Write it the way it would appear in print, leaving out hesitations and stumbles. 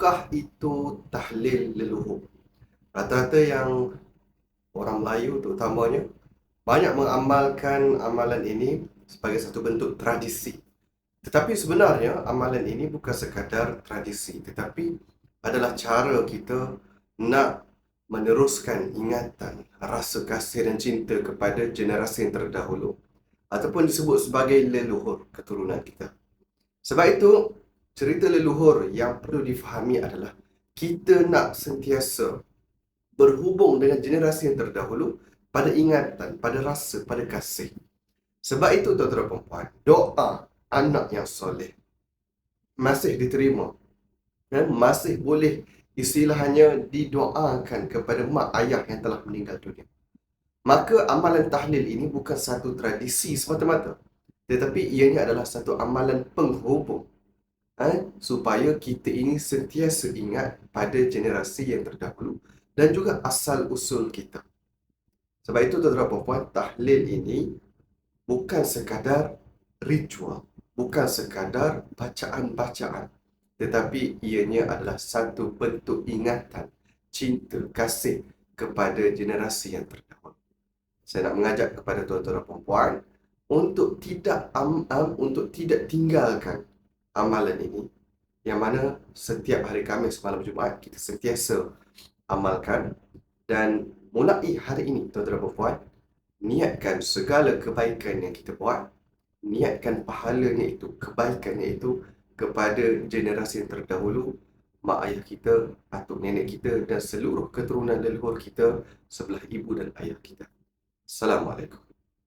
apakah itu tahlil leluhur? Rata-rata yang orang Melayu terutamanya banyak mengamalkan amalan ini sebagai satu bentuk tradisi. Tetapi sebenarnya amalan ini bukan sekadar tradisi, tetapi adalah cara kita nak meneruskan ingatan, rasa kasih dan cinta kepada generasi yang terdahulu ataupun disebut sebagai leluhur keturunan kita. Sebab itu, cerita leluhur yang perlu difahami adalah kita nak sentiasa berhubung dengan generasi yang terdahulu pada ingatan, pada rasa, pada kasih. Sebab itu, tuan-tuan dan puan-puan, doa anak yang soleh masih diterima dan masih boleh istilahnya didoakan kepada mak ayah yang telah meninggal dunia. Maka amalan tahlil ini bukan satu tradisi semata-mata, tetapi ianya adalah satu amalan penghubung supaya kita ini sentiasa ingat pada generasi yang terdahulu dan juga asal-usul kita. Sebab itu, tuan-tuan dan puan-puan, tahlil ini bukan sekadar ritual, bukan sekadar bacaan-bacaan, tetapi ianya adalah satu bentuk ingatan, cinta, kasih kepada generasi yang terdahulu. Saya nak mengajak kepada tuan-tuan dan puan-puan untuk tidak tinggalkan amalan ini, yang mana setiap hari Khamis malam Jumaat kita sentiasa amalkan. Dan mulai hari ini, tuan-tuan dan puan, niatkan segala kebaikan yang kita buat, niatkan pahalanya itu, kebaikannya itu kepada generasi yang terdahulu, mak ayah kita, atuk nenek kita dan seluruh keturunan leluhur kita sebelah ibu dan ayah kita. Assalamualaikum.